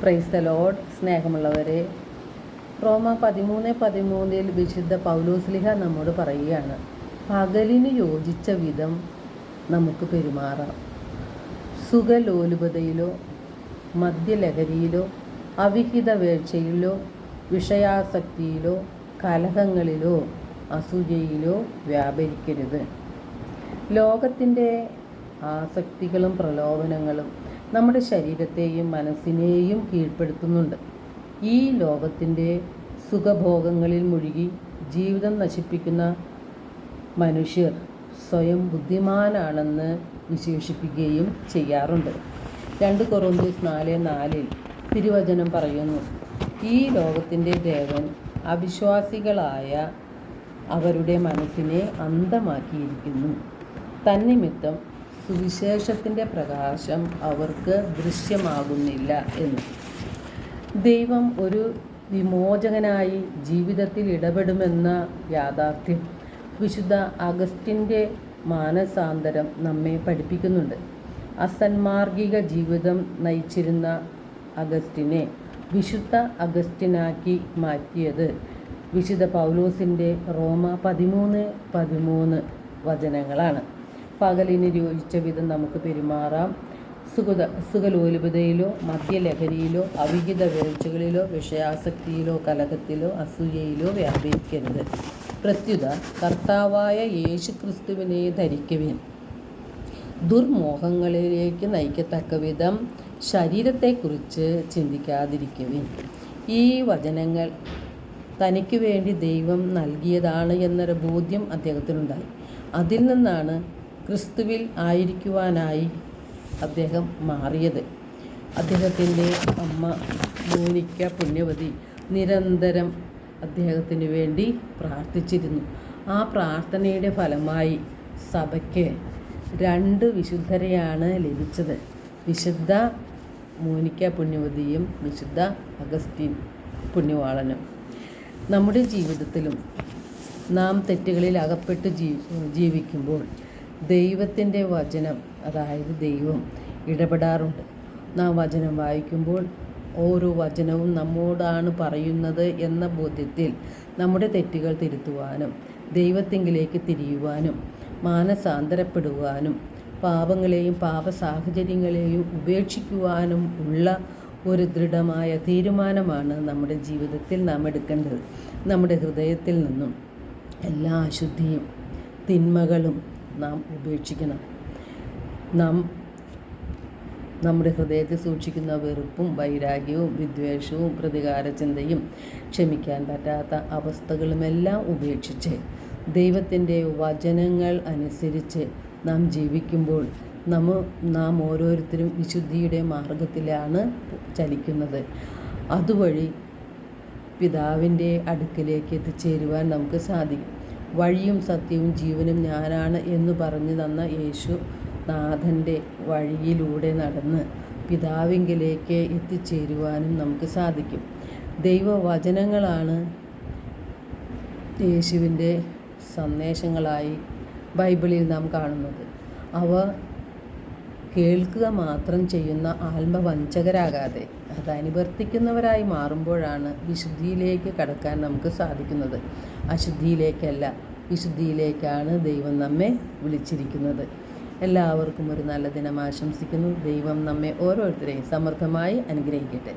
Praise the Lord. സ്നേഹമുള്ളവരെ, റോമ 13:13 വിശുദ്ധ പൗലോസ്ലിഹ നമ്മോട് പറയുകയാണ്, പകലിന് യോജിച്ച വിധം നമുക്ക് പെരുമാറാം. സുഖലോലുപതയിലോ മദ്യലഹരിയിലോ അവിഹിത വേഴ്ചയിലോ വിഷയാസക്തിയിലോ കലഹങ്ങളിലോ അസൂയയിലോ വ്യാപരിക്കരുത്. ലോകത്തിൻ്റെ ആസക്തികളും പ്രലോഭനങ്ങളും നമ്മുടെ ശരീരത്തെയും മനസ്സിനെയും കീഴ്പ്പെടുത്തുന്നുണ്ട്. ഈ ലോകത്തിൻ്റെ സുഖഭോഗങ്ങളിൽ മുഴുകി ജീവിതം നശിപ്പിക്കുന്ന മനുഷ്യർ സ്വയം ബുദ്ധിമാനാണെന്ന് വിശേഷിപ്പിക്കുകയും ചെയ്യാറുണ്ട്. 2 കൊറിന്ത്യർ 4:4 തിരുവചനം പറയുന്നു, ഈ ലോകത്തിൻ്റെ ദേവൻ അവിശ്വാസികളായ അവരുടെ മനസ്സിനെ അന്ധമാക്കിയിരിക്കുന്നു. തന്നിമിത്തം സുവിശേഷത്തിൻ്റെ പ്രകാശം അവർക്ക് ദൃശ്യമാകുന്നില്ല എന്ന്. ദൈവം ഒരു വിമോചകനായി ജീവിതത്തിൽ ഇടപെടുമെന്ന യാഥാർത്ഥ്യം വിശുദ്ധ അഗസ്റ്റിൻ്റെ മാനസാന്തരം നമ്മെ പഠിപ്പിക്കുന്നുണ്ട്. അസന്മാർഗിക ജീവിതം നയിച്ചിരുന്ന അഗസ്റ്റിനെ വിശുദ്ധ അഗസ്റ്റിനാക്കി മാറ്റിയത് വിശുദ്ധ പൗലോസിൻ്റെ റോമ 13:13 വചനങ്ങളാണ്. പകലിന് യോജിച്ച വിധം നമുക്ക് പെരുമാറാം. സുഖലോലുപതയിലോ മദ്യലഹരിയിലോ അവിഹിത വേഴ്ചകളിലോ വിഷയാസക്തിയിലോ കലഹത്തിലോ അസൂയയിലോ വ്യാപരിക്കരുത്. പ്രത്യുത കർത്താവായ യേശുക്രിസ്തുവിനെ ധരിക്കുവിൻ. ദുർമോഹങ്ങളിലേക്ക് നയിക്കത്തക്ക വിധം ശരീരത്തെക്കുറിച്ച് ചിന്തിക്കാതിരിക്കുവിൻ. ഈ വചനങ്ങൾ തനിക്ക് വേണ്ടി ദൈവം നൽകിയതാണ് എന്നൊരു ബോധ്യം അദ്ദേഹത്തിനുണ്ടായി. അതിൽ നിന്നാണ് ക്രിസ്തുവിൽ ആയിരിക്കുവാനായി അദ്ദേഹം മാറിയത്. അദ്ദേഹത്തിൻ്റെ അമ്മ മോനിക്ക പുണ്യവതി നിരന്തരം അദ്ദേഹത്തിന് വേണ്ടി പ്രാർത്ഥിച്ചിരുന്നു. ആ പ്രാർത്ഥനയുടെ ഫലമായി സഭയ്ക്ക് 2 വിശുദ്ധരെയാണ് ലഭിച്ചത്. വിശുദ്ധ മോനിക്ക പുണ്യവതിയും വിശുദ്ധ അഗസ്റ്റിൻ പുണ്യവാളനും. നമ്മുടെ ജീവിതത്തിലും നാം തെറ്റുകളിൽ അകപ്പെട്ട് ജീവിക്കുമ്പോൾ ദൈവത്തിൻ്റെ വചനം, അതായത് ദൈവം ഇടപെടാറുണ്ട്. നാം വചനം വായിക്കുമ്പോൾ ഓരോ വചനവും നമ്മോടാണ് പറയുന്നത് എന്ന ബോധ്യത്തിൽ നമ്മുടെ തെറ്റുകൾ തിരുത്തുവാനും ദൈവത്തിങ്കിലേക്ക് തിരിയുവാനും മാനസാന്തരപ്പെടുവാനും പാപങ്ങളെയും പാപ സാഹചര്യങ്ങളെയും ഉപേക്ഷിക്കുവാനും ഉള്ള ഒരു ദൃഢമായ തീരുമാനമാണ് നമ്മുടെ ജീവിതത്തിൽ നാം എടുക്കേണ്ടത്. നമ്മുടെ ഹൃദയത്തിൽ നിന്നും എല്ലാ അശുദ്ധിയും തിന്മകളും നാം ഉപേക്ഷിക്കണം. നാം നമ്മുടെ ഹൃദയത്തിൽ സൂക്ഷിക്കുന്ന വെറുപ്പും വൈരാഗ്യവും വിദ്വേഷവും പ്രതികാര ചിന്തയും ക്ഷമിക്കാൻ പറ്റാത്ത അവസ്ഥകളുമെല്ലാം ഉപേക്ഷിച്ച് ദൈവത്തിൻ്റെ വചനങ്ങൾ അനുസരിച്ച് നാം ജീവിക്കുമ്പോൾ നാം ഓരോരുത്തരും വിശുദ്ധിയുടെ മാർഗത്തിലാണ് ചലിക്കുന്നത്. അതുവഴി പിതാവിൻ്റെ അടുക്കലേക്ക് എത്തിച്ചേരുവാൻ നമുക്ക് സാധിക്കും. വഴിയും സത്യവും ജീവനും ഞാനാണ് എന്ന് പറഞ്ഞു തന്ന യേശു നാഥൻ്റെ വഴിയിലൂടെ നടന്ന് പിതാവിങ്കിലേക്ക് എത്തിച്ചേരുവാനും നമുക്ക് സാധിക്കും. ദൈവവചനങ്ങളാണ് യേശുവിൻ്റെ സന്ദേശങ്ങളായി ബൈബിളിൽ നാം കാണുന്നത്. അവ കേൾക്കുക മാത്രം ചെയ്യുന്ന ആത്മവഞ്ചകരാകാതെ അത് അനുവർത്തിക്കുന്നവരായി മാറുമ്പോഴാണ് വിശുദ്ധിയിലേക്ക് കടക്കാൻ നമുക്ക് സാധിക്കുന്നത്. അശുദ്ധിയിലേക്കല്ല, വിശുദ്ധിയിലേക്കാണ് ദൈവം നമ്മെ വിളിച്ചിരിക്കുന്നത്. എല്ലാവർക്കും ഒരു നല്ല ദിനം ആശംസിക്കുന്നു. ദൈവം നമ്മെ ഓരോരുത്തരെയും സമൃദ്ധമായി അനുഗ്രഹിക്കട്ടെ.